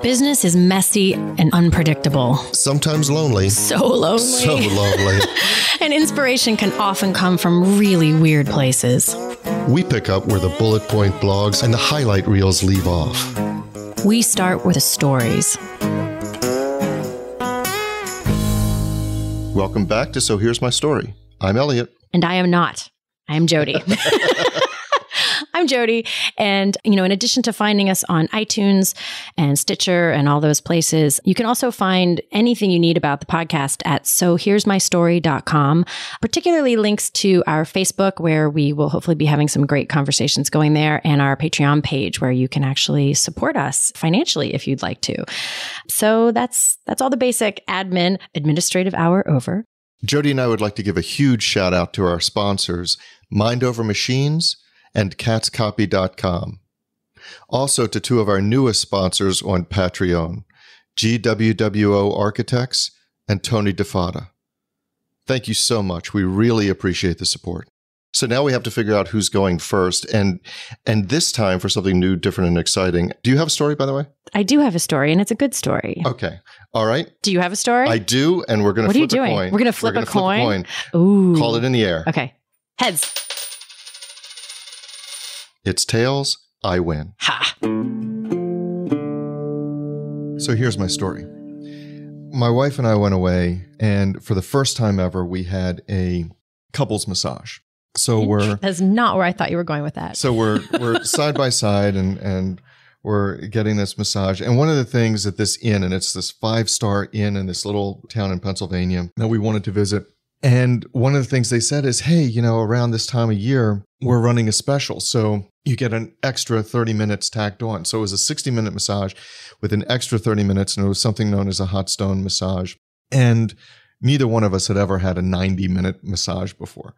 Business is messy and unpredictable. Sometimes lonely. So lonely. So lonely. And inspiration can often come from really weird places. We pick up where the bullet point blogs and the highlight reels leave off. We start with the stories. Welcome back to So Here's My Story. I'm Eliot. And I am not. I am Jodi. I'm Jodi. And, in addition to finding us on iTunes and Stitcher and all those places, you can also find anything you need about the podcast at sohere'smystory.com, particularly links to our Facebook, where we will hopefully be having some great conversations going there, and our Patreon page, where you can actually support us financially if you'd like to. So that's all the basic administrative hour over. Jodi and I would like to give a huge shout out to our sponsors, Mind Over Machines and catscopy.com. Also to two of our newest sponsors on Patreon, GWWO Architects and Tony DeFada. Thank you so much. We really appreciate the support. So now we have to figure out who's going first, and this time for something new, different, and exciting. Do you have a story, by the way? I do have a story, and it's a good story. Okay. All right. Do you have a story? I do, and we're going to flip a coin. What are you doing? We're going to flip a coin? Ooh. Call it in the air. Okay. Heads. It's tails. I win. Ha! So here's my story. My wife and I went away, and for the first time ever, we had a couples massage. So that's not where I thought you were going with that. So we're side by side, and we're getting this massage. And one of the things at this inn, and it's this 5-star inn in this little town in Pennsylvania that we wanted to visit. And one of the things they said is, hey, around this time of year, we're running a special. So you get an extra 30 minutes tacked on. So it was a 60-minute massage with an extra 30 minutes, and it was something known as a hot stone massage. And neither one of us had ever had a 90-minute massage before.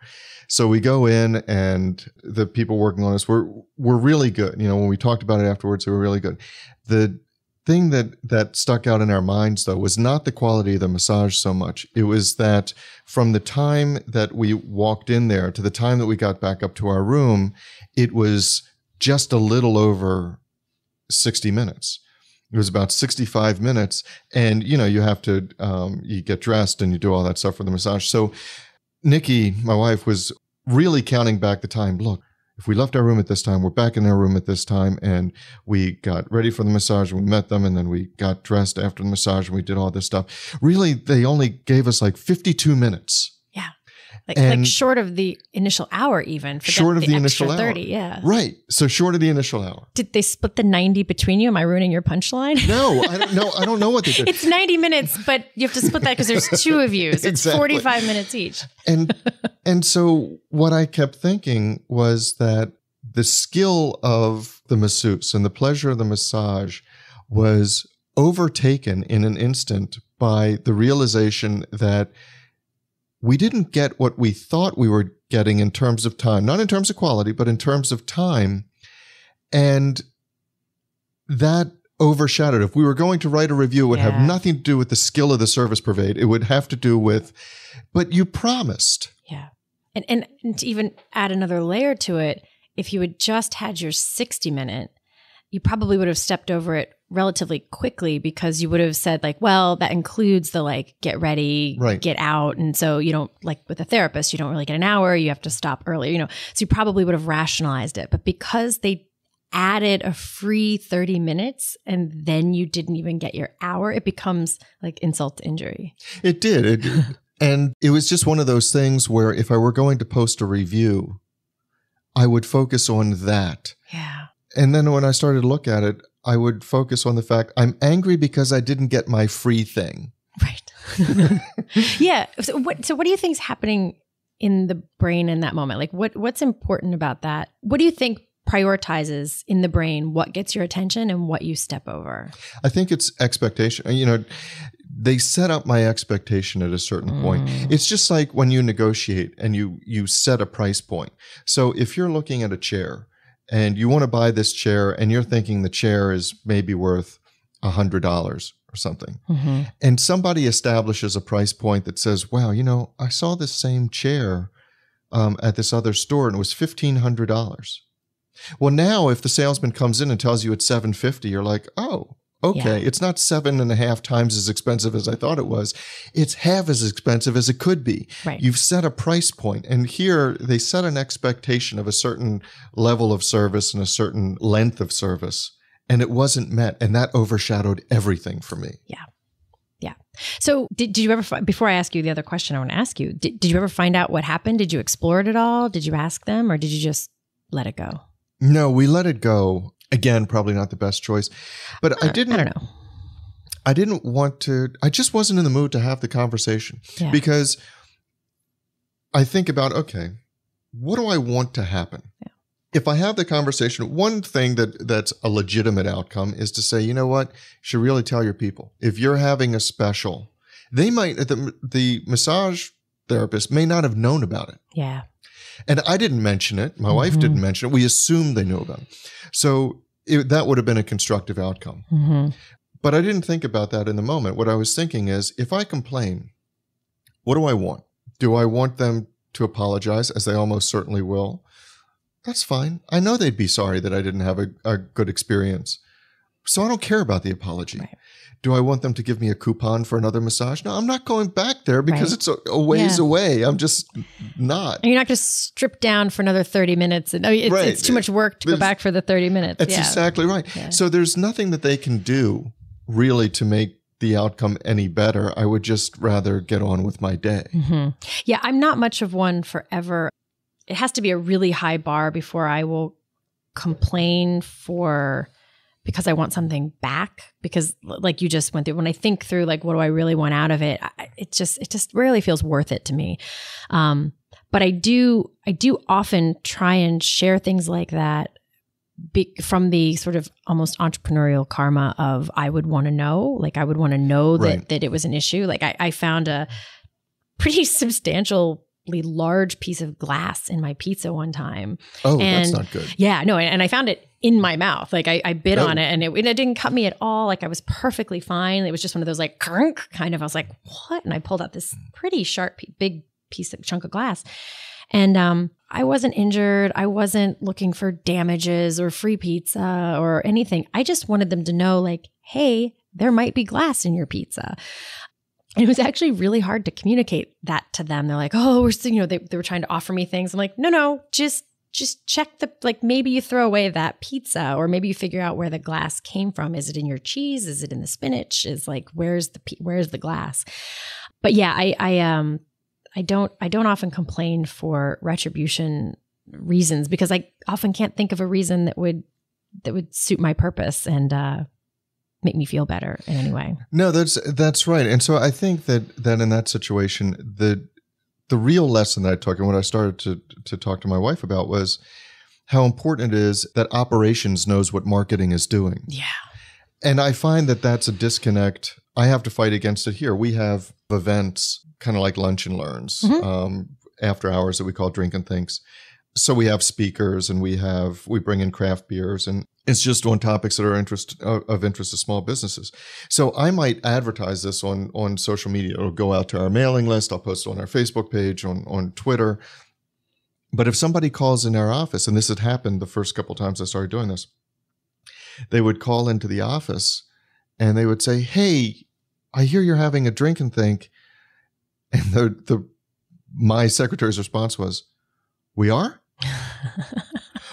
So we go in, and the people working on us were really good. When we talked about it afterwards, they were really good. The thing that stuck out in our minds, though, was not the quality of the massage so much. It was that from the time that we walked in there to the time that we got back up to our room, it was just a little over 60 minutes. It was about 65 minutes. And, you have to, you get dressed and you do all that stuff for the massage. So Nikki, my wife, was really counting back the time. Look, if we left our room at this time, we're back in our room at this time, and we got ready for the massage, and we met them, and then we got dressed after the massage, and we did all this stuff. Really, they only gave us like 52 minutes. Yeah. Like short of the initial hour even. Short of the initial hour. 30, yeah. Right. So short of the initial hour. Did they split the 90 between you? Am I ruining your punchline? No, I don't know. I don't know what they did. It's 90 minutes, but you have to split that because there's two of you. So it's 45 minutes each. And so what I kept thinking was that the skill of the masseuse and the pleasure of the massage was overtaken in an instant by the realization that we didn't get what we thought we were getting in terms of time, not in terms of quality, but in terms of time. And that overshadowed. If we were going to write a review, it would have nothing to do with the skill of the service provided. It would have to do with, but you promised. Yeah. And to even add another layer to it, if you had just had your 60-minute, you probably would have stepped over it relatively quickly, because you would have said like, well, that includes the get ready, get out. And so you don't, like with a therapist, you don't really get an hour. You have to stop early, so you probably would have rationalized it. But because they added a free 30 minutes and then you didn't even get your hour, it becomes like insult to injury. It did. And it was just one of those things where if I were going to post a review, I would focus on that. Yeah. And then when I started to look at it, I would focus on the fact I'm angry because I didn't get my free thing. Right. Yeah. So what do you think is happening in the brain in that moment? Like what's important about that? What do you think prioritizes in the brain what gets your attention and what you step over? I think it's expectation. They set up my expectation at a certain point. It's just like when you negotiate and you set a price point. So if you're looking at a chair and you want to buy this chair and you're thinking the chair is maybe worth $100 or something, and somebody establishes a price point that says, wow, I saw this same chair at this other store and it was $1,500. Well, now if the salesman comes in and tells you it's $750, you're like, oh, okay. Yeah. It's not 7.5 times as expensive as I thought it was. It's half as expensive as it could be. Right. You've set a price point. And here they set an expectation of a certain level of service and a certain length of service. And it wasn't met. And that overshadowed everything for me. Yeah. Yeah. So did you ever, before I ask you the other question I want to ask you, did you ever find out what happened? Did you explore it at all? Did you ask them, or did you just let it go? No, we let it go. Again, probably not the best choice, but I don't know. I didn't want to, I just wasn't in the mood to have the conversation because I think about, okay, what do I want to happen? Yeah. If I have the conversation, one thing that's a legitimate outcome is to say, you know what, you should really tell your people. If you're having a special, they might, the massage therapist may not have known about it. Yeah. And I didn't mention it. My wife didn't mention it. We assumed they knew about it. So that would have been a constructive outcome. Mm-hmm. But I didn't think about that in the moment. What I was thinking is, if I complain, what do I want? Do I want them to apologize, as they almost certainly will? That's fine. I know they'd be sorry that I didn't have a good experience. So I don't care about the apology. Right. Do I want them to give me a coupon for another massage? No, I'm not going back there because it's a ways away. I'm just not. And you're not going to strip down for another 30 minutes. It's too much work to go back for the 30 minutes. That's exactly right. Yeah. So there's nothing that they can do really to make the outcome any better. I would just rather get on with my day. Mm-hmm. Yeah, I'm not much of one forever. It has to be a really high bar before I will complain because I want something back. Because like you just went through, when I think through like, what do I really want out of it? It just rarely feels worth it to me. But I do often try and share things like that from the sort of almost entrepreneurial karma of, I would want to know, like I would want to know that it was an issue. Like I found a pretty substantially large piece of glass in my pizza one time. Oh, that's not good. Yeah, no. And I found it in my mouth. Like I bit on it and it didn't cut me at all. Like I was perfectly fine. It was just one of those like crunk kind of, I was like, what? And I pulled out this pretty sharp, big chunk of glass. And I wasn't injured. I wasn't looking for damages or free pizza or anything. I just wanted them to know like, hey, there might be glass in your pizza. And it was actually really hard to communicate that to them. They're like, oh, they were trying to offer me things. I'm like, no, just check maybe you throw away that pizza, or maybe you figure out where the glass came from. Is it in your cheese? Is it in the spinach? Is like, where's the glass? But yeah, I don't often complain for retribution reasons, because I often can't think of a reason that would suit my purpose and, make me feel better in any way. No, that's right. And so I think that in that situation, the real lesson that I took and what I started to talk to my wife about was how important it is that operations knows what marketing is doing. Yeah. And I find that that's a disconnect. I have to fight against it here. We have events, kind of like lunch and learns, after hours that we call drink and thinks. So we have speakers and we bring in craft beers, and it's just on topics that are of interest to small businesses. So I might advertise this on social media. It'll go out to our mailing list. I'll post it on our Facebook page, on Twitter. But if somebody calls in our office, and this had happened the first couple times I started doing this, they would call into the office and they would say, hey, I hear you're having a drink and think. And my secretary's response was, we are?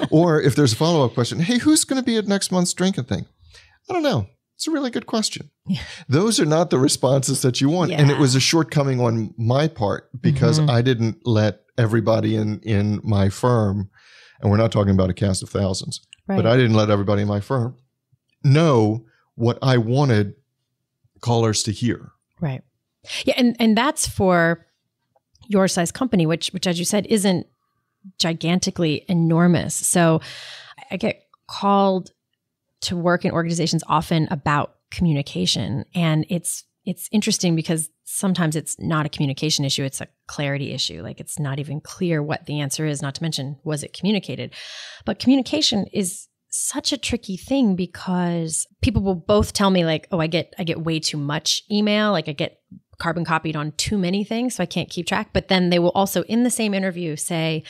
Or if there's a follow-up question, hey, who's going to be at next month's drink and think? I don't know. It's a really good question. Yeah. Those are not the responses that you want. Yeah. And it was a shortcoming on my part because I didn't let everybody in my firm, and we're not talking about a cast of thousands, but I didn't let everybody in my firm know what I wanted callers to hear. Right. Yeah. And that's for your size company, which as you said, isn't gigantically enormous. So I get called to work in organizations often about communication. And it's interesting because sometimes it's not a communication issue. It's a clarity issue. Like it's not even clear what the answer is, not to mention, was it communicated? But communication is such a tricky thing because people will both tell me like, oh, I get way too much email. Like I get carbon copied on too many things, so I can't keep track. But then they will also in the same interview say,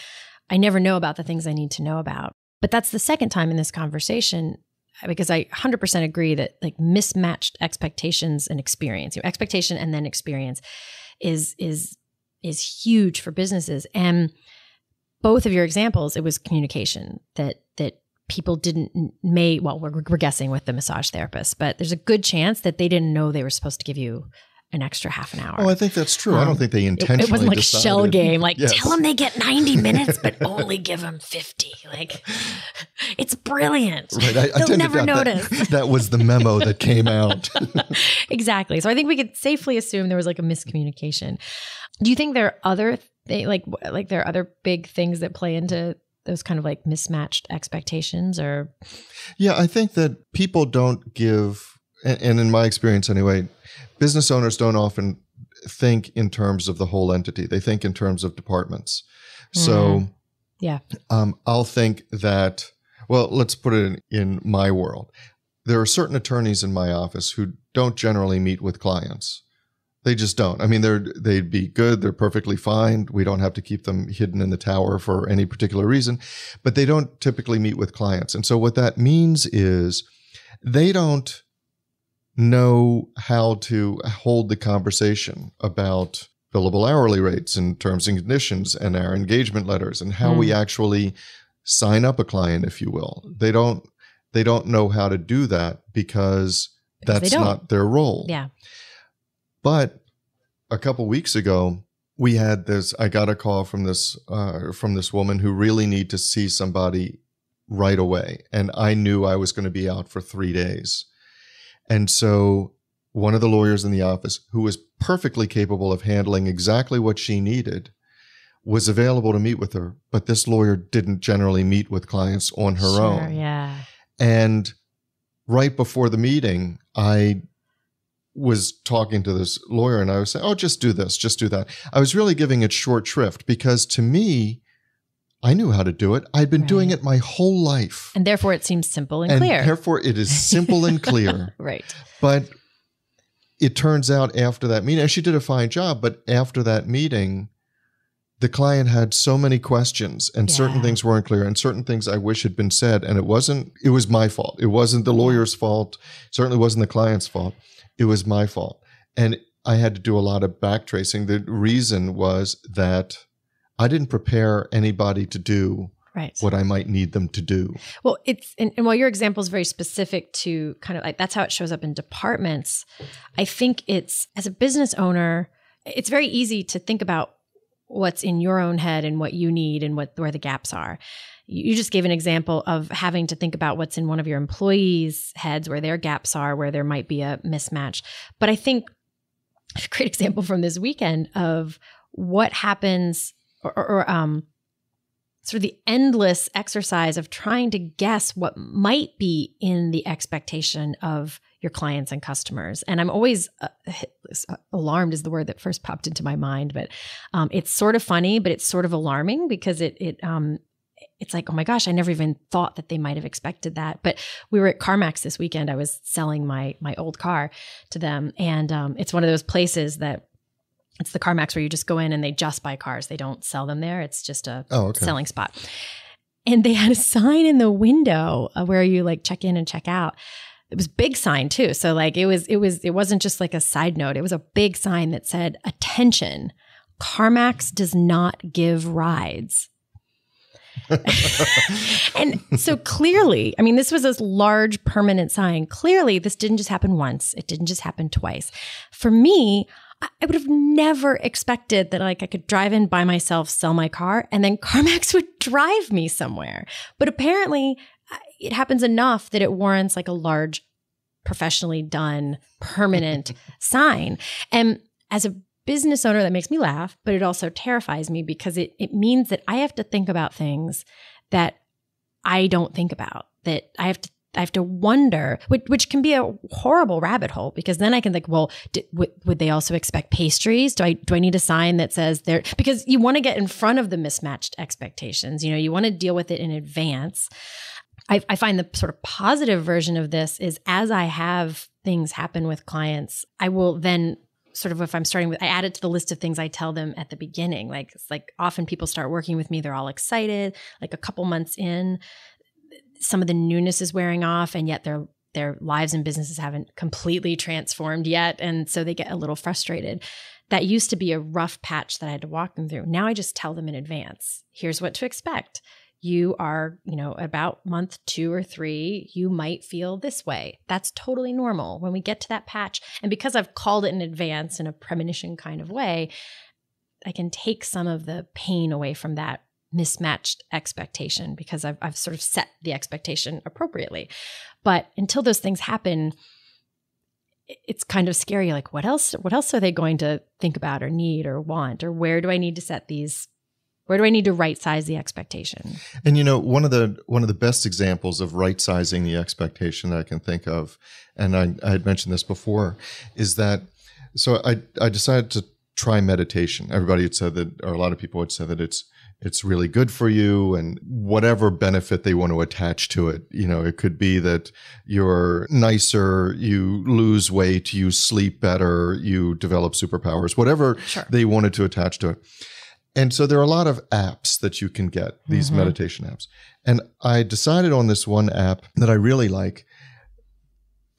I never know about the things I need to know about. But that's the second time in this conversation, because I 100% agree that like mismatched expectations and experience, expectation and then experience is huge for businesses. And both of your examples, it was communication that people we're guessing with the massage therapist, but there's a good chance that they didn't know they were supposed to give you an extra half an hour. Oh, I think that's true. I don't think they intentionally It wasn't like decided. a shell game. Like, Yes. tell them they get 90 minutes, but only give them 50. Like, it's brilliant. Right. I They'll tend never to doubt notice. that was the memo that came out. Exactly. So I think we could safely assume there was like a miscommunication. Do you think there are other there are other big things that play into those kind of like mismatched expectations? Or Yeah, I think that people don't give, and in my experience anyway, business owners don't often think in terms of the whole entity. They think in terms of departments. So yeah, I'll think that, well, let's put it in my world. There are certain attorneys in my office who don't generally meet with clients. They just don't. I mean, they'd be good. They're perfectly fine. We don't have to keep them hidden in the tower for any particular reason, but they don't typically meet with clients. And so what that means is they don't know how to hold the conversation about billable hourly rates and terms and conditions and our engagement letters and how we actually sign up a client, if you will. They don't know how to do that because that's not their role. Yeah. But a couple weeks ago, we had this. I got a call from this woman who really needed to see somebody right away, and I knew I was going to be out for 3 days. And so one of the lawyers in the office, who was perfectly capable of handling exactly what she needed, was available to meet with her. But this lawyer didn't generally meet with clients on her own. Yeah. And right before the meeting, I was talking to this lawyer and I was saying, oh, just do this, just do that. I was really giving it short shrift because to me, I knew how to do it. I'd been doing it my whole life. And therefore it seems simple and clear. Therefore it is simple and clear. Right. But it turns out after that meeting, and she did a fine job, but after that meeting, the client had so many questions and certain things weren't clear and certain things I wish had been said. And it was my fault. It wasn't the lawyer's fault. Certainly wasn't the client's fault. It was my fault. And I had to do a lot of backtracing. The reason was that I didn't prepare anybody to do what I might need them to do. Well, and while your example is very specific to kind of like, that's how it shows up in departments. I think it's, as a business owner, it's very easy to think about what's in your own head and what you need and where the gaps are. You just gave an example of having to think about what's in one of your employees' heads, where their gaps are, where there might be a mismatch. But I think a great example from this weekend of what happens or sort of the endless exercise of trying to guess what might be in the expectation of your clients and customers. And I'm always alarmed is the word that first popped into my mind, but it's sort of funny, but it's sort of alarming because it's like, oh my gosh, I never even thought that they might have expected that. But we were at CarMax this weekend. I was selling my old car to them. And it's one of those places that it's the CarMax where you just go in and they just buy cars. They don't sell them there. It's just a selling spot. And they had a sign in the window where you like check in and check out. It was a big sign too. So like it wasn't just like a side note. It was a big sign that said, "Attention, CarMax does not give rides." And so clearly, I mean, this was this large permanent sign. Clearly, this didn't just happen once. It didn't just happen twice. For me, I would have never expected that like I could drive in by myself, sell my car, and then CarMax would drive me somewhere. But apparently it happens enough that it warrants like a large, professionally done, permanent sign. And as a business owner, that makes me laugh, but it also terrifies me because it means that I have to think about things that I don't think about, that I have to wonder, which can be a horrible rabbit hole, because then I can think, well, would they also expect pastries? Do I need a sign that says there? Because you want to get in front of the mismatched expectations. You know, you want to deal with it in advance. I find the sort of positive version of this is as I have things happen with clients, I will then sort of, if I'm starting with, I add it to the list of things I tell them at the beginning. Like, it's like often people start working with me, they're all excited, like a couple months in, some of the newness is wearing off, and yet their lives and businesses haven't completely transformed yet. And so they get a little frustrated. That used to be a rough patch that I had to walk them through. Now I just tell them in advance, here's what to expect. You are, about month 2 or 3, you might feel this way. That's totally normal when we get to that patch. And because I've called it in advance in a premonition kind of way, I can take some of the pain away from that mismatched expectation because I've sort of set the expectation appropriately. But until those things happen, it's kind of scary. Like, what else are they going to think about or need or want? Or where do I need to set these? Where do I need to right size the expectation? And one of the best examples of right sizing the expectation that I can think of, and I had mentioned this before, is that so I decided to try meditation. Everybody had said that, or a lot of people had said that it's really good for you, and whatever benefit they want to attach to it. It could be that you're nicer, you lose weight, you sleep better, you develop superpowers, whatever they wanted to attach to it. And so there are a lot of apps that you can get, these meditation apps. And I decided on this one app that I really like,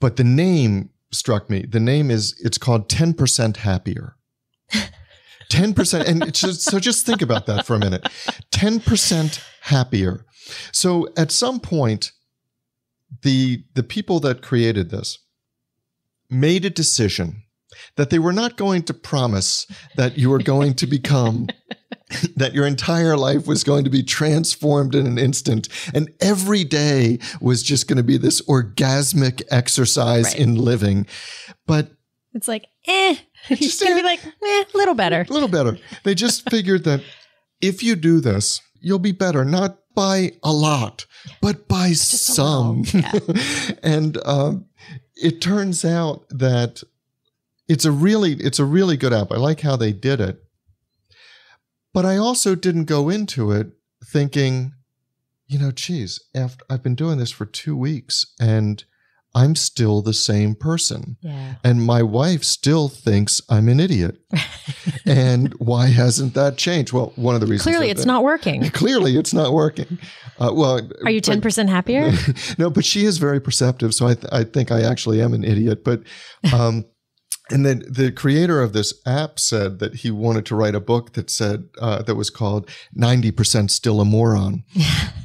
but the name struck me. The name it's called 10% Happier. 10%. And so just think about that for a minute. 10% happier. So at some point, the people that created this made a decision that they were not going to promise that you were going to become, that your entire life was going to be transformed in an instant. And every day was just going to be this orgasmic exercise in living. But it's like, it's going to be like, a little better. A little better. They just figured that if you do this, you'll be better, not by a lot, but by some. Yeah. And it turns out that it's a really good app. I like how they did it. But I also didn't go into it thinking, geez, after I've been doing this for 2 weeks and I'm still the same person. Yeah. And my wife still thinks I'm an idiot. And why hasn't that changed? Well, one of the reasons. Clearly, it's not working. Clearly, it's not working. Are you 10% happier? No, but she is very perceptive. So I think I actually am an idiot. But, and then the creator of this app said that he wanted to write a book that said, that was called 90% Still a Moron.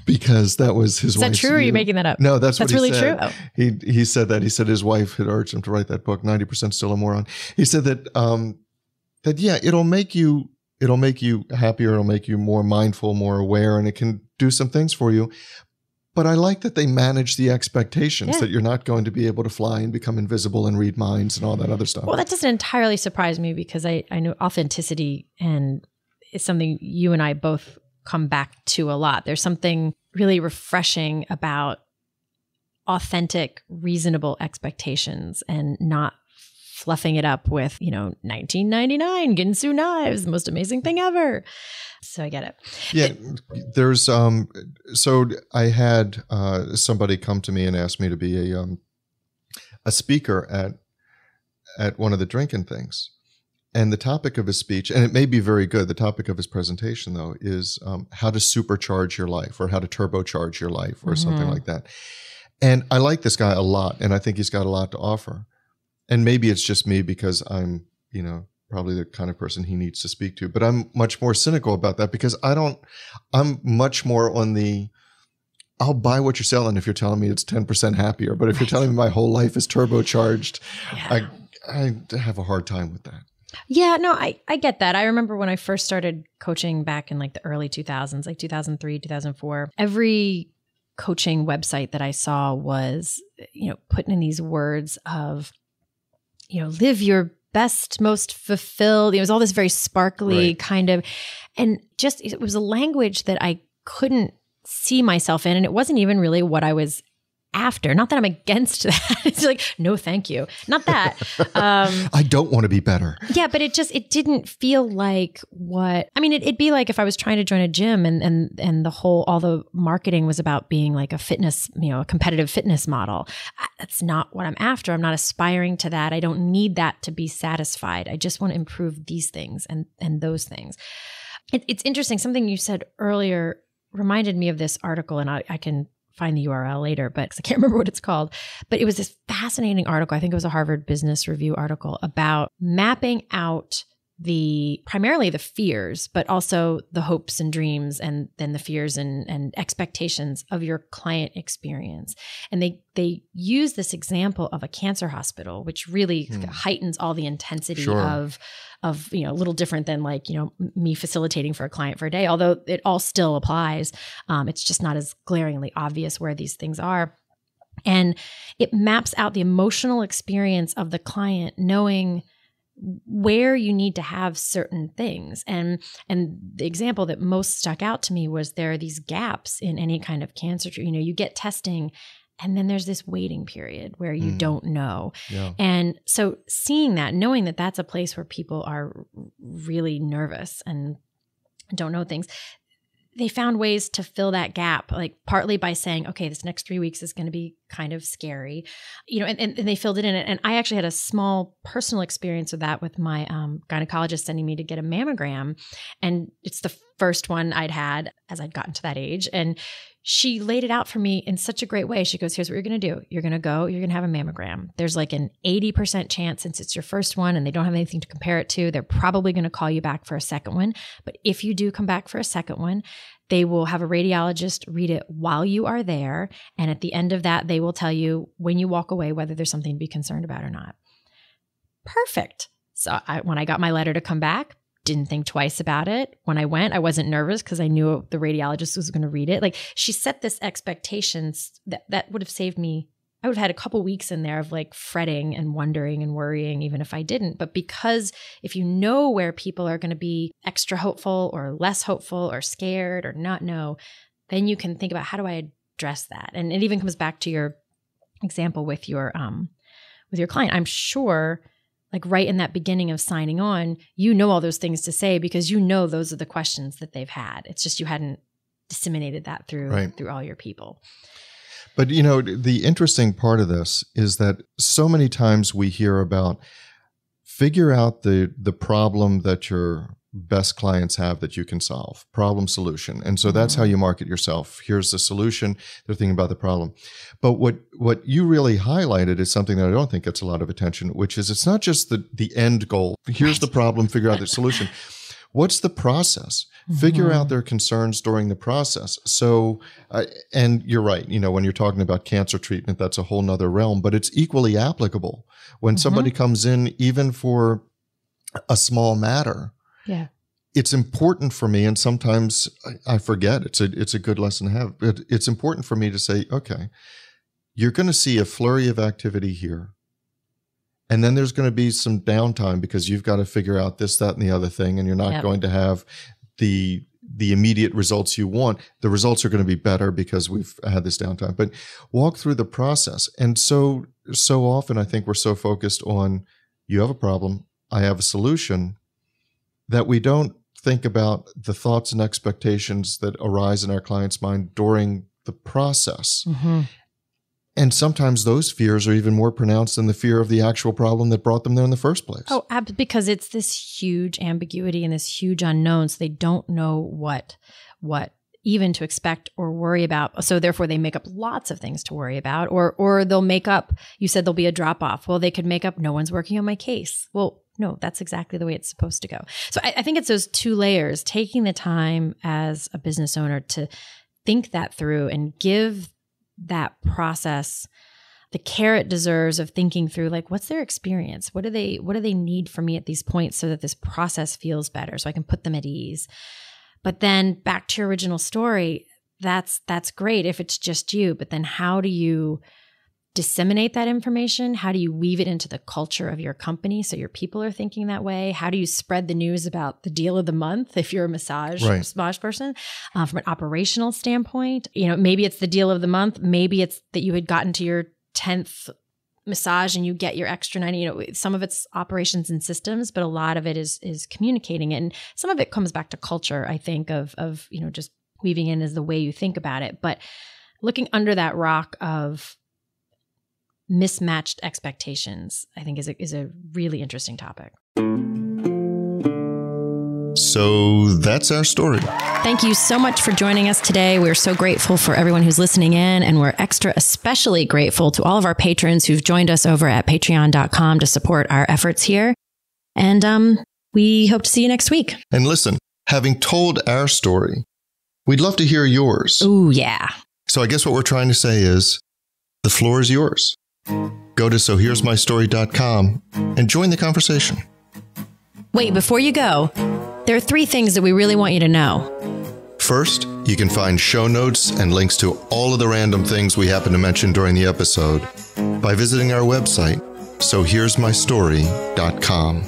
Because that was his wife's Is that true, or are you making that up? No, that's what he really said. True. Oh. He said that. He said his wife had urged him to write that book, 90% Still a Moron. He said that, it'll make you happier. It'll make you more mindful, more aware, and it can do some things for you. But I like that they manage the expectations that you're not going to be able to fly and become invisible and read minds and all that other stuff. Well, that doesn't entirely surprise me because I know authenticity and is something you and I both come back to a lot. There's something really refreshing about authentic, reasonable expectations and not fluffing it up with, $19.99 Ginsu knives, the most amazing thing ever. So I get it. Yeah. There's, so I had somebody come to me and ask me to be a speaker at one of the drinking things. And the topic of his speech, and it may be very good, the topic of his presentation, though, is how to supercharge your life or how to turbocharge your life or something like that. And I like this guy a lot, and I think he's got a lot to offer. And maybe it's just me because I'm, probably the kind of person he needs to speak to. But I'm much more cynical about that because I'm much more on the, I'll buy what you're selling if you're telling me it's 10% happier. But if you're telling me my whole life is turbocharged, I have a hard time with that. Yeah, no, I get that. I remember when I first started coaching back in like the early 2000s, like 2003, 2004, every coaching website that I saw was, putting in these words of, live your best, most fulfilled. It was all this very sparkly kind of, and just, it was a language that I couldn't see myself in. And it wasn't even really what I was after. Not that I'm against that. It's like, no, thank you. Not that. I don't want to be better. Yeah, but it didn't feel like it'd be like if I was trying to join a gym and all the marketing was about being like a fitness, a competitive fitness model. That's not what I'm after. I'm not aspiring to that. I don't need that to be satisfied. I just want to improve these things and those things. It's interesting. Something you said earlier reminded me of this article, and I can find the URL later, but 'cause I can't remember what it's called. But it was this fascinating article. I think it was a Harvard Business Review article about mapping out primarily the fears, but also the hopes and dreams, and then the fears and expectations of your client experience. And they use this example of a cancer hospital, which really heightens all the intensity of, a little different than me facilitating for a client for a day, although it all still applies. It's just not as glaringly obvious where these things are. And it maps out the emotional experience of the client, knowing where you need to have certain things. And the example that most stuck out to me was there are these gaps in any kind of cancer. You get testing, and then there's this waiting period where you don't know. Yeah. And so seeing that, knowing that that's a place where people are really nervous and don't know things, they found ways to fill that gap, like partly by saying, okay, this next 3 weeks is going to be kind of scary, and they filled it in. And I actually had a small personal experience with that with my gynecologist sending me to get a mammogram. And it's the first one I'd had as I'd gotten to that age. And she laid it out for me in such a great way. She goes, here's what you're going to do. You're going to go, you're going to have a mammogram. There's like an 80% chance, since it's your first one and they don't have anything to compare it to, they're probably going to call you back for a second one. But if you do come back for a second one, they will have a radiologist read it while you are there. And at the end of that, they will tell you when you walk away whether there's something to be concerned about or not. Perfect. So when I got my letter to come back, didn't think twice about it. When I went, I wasn't nervous because I knew the radiologist was going to read it. Like, she set this expectations that would have saved me. I would have had a couple weeks in there of like fretting and wondering and worrying, even if I didn't. But because if you know where people are going to be extra hopeful or less hopeful or scared or not know, then you can think about, how do I address that? And it even comes back to your example with your client. I'm sure, like right in that beginning of signing on, you know all those things to say because you know those are the questions that they've had. It's just you hadn't disseminated that through all your people. But, the interesting part of this is that so many times we hear about figure out the problem that your best clients have that you can solve, problem solution. And so that's how you market yourself. Here's the solution. They're thinking about the problem. But what you really highlighted is something that I don't think gets a lot of attention, which is it's not just the end goal. Here's the problem, figure out the solution. What's the process? Figure out their concerns during the process. So, and you're right, when you're talking about cancer treatment, that's a whole nother realm, but it's equally applicable. When somebody comes in, even for a small matter, it's important for me, and sometimes I forget, it's a good lesson to have, but it's important for me to say, okay, you're going to see a flurry of activity here. And then there's going to be some downtime because you've got to figure out this, that, and the other thing. And you're not going to have the immediate results you want. The results are going to be better because we've had this downtime. But walk through the process. And so often I think we're so focused on, you have a problem, I have a solution, that we don't think about the thoughts and expectations that arise in our client's mind during the process. And sometimes those fears are even more pronounced than the fear of the actual problem that brought them there in the first place. Oh, because it's this huge ambiguity and this huge unknown. So they don't know what even to expect or worry about. So therefore they make up lots of things to worry about, or they'll make up, you said there'll be a drop off. Well, they could make up, no one's working on my case. Well, no, that's exactly the way it's supposed to go. So I think it's those two layers, taking the time as a business owner to think that through and give that process the care it deserves of thinking through, like, what's their experience? What do they need from me at these points so that this process feels better, so I can put them at ease? But then back to your original story, that's great if it's just you, but then how do you disseminate that information? How do you weave it into the culture of your company so your people are thinking that way? How do you spread the news about the deal of the month if you're a massage person from an operational standpoint? Maybe it's the deal of the month. Maybe it's that you had gotten to your 10th massage and you get your extra 90. Some of it's operations and systems, but a lot of it is communicating it. And some of it comes back to culture, I think, of just weaving in as the way you think about it. But looking under that rock of mismatched expectations, I think is a really interesting topic. So that's our story. Thank you so much for joining us today. We're so grateful for everyone who's listening in, and we're especially grateful to all of our patrons who've joined us over at patreon.com to support our efforts here. And we hope to see you next week. And listen, having told our story, we'd love to hear yours. Ooh, yeah. So I guess what we're trying to say is the floor is yours. Go to sohere'smystory.com and join the conversation. Wait, before you go, there are 3 things that we really want you to know. First, you can find show notes and links to all of the random things we happen to mention during the episode by visiting our website, sohere'smystory.com.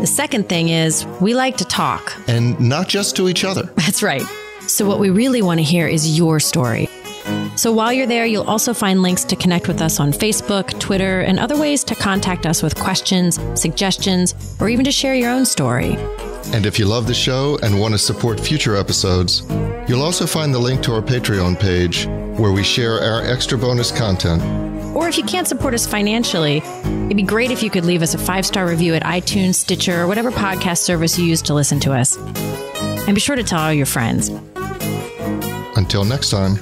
The second thing is we like to talk. And not just to each other. That's right. So what we really want to hear is your story. So while you're there, you'll also find links to connect with us on Facebook, Twitter, and other ways to contact us with questions, suggestions, or even to share your own story. And if you love the show and want to support future episodes, you'll also find the link to our Patreon page where we share our extra bonus content. Or if you can't support us financially, it'd be great if you could leave us a 5-star review at iTunes, Stitcher, or whatever podcast service you use to listen to us. And be sure to tell all your friends. Until next time.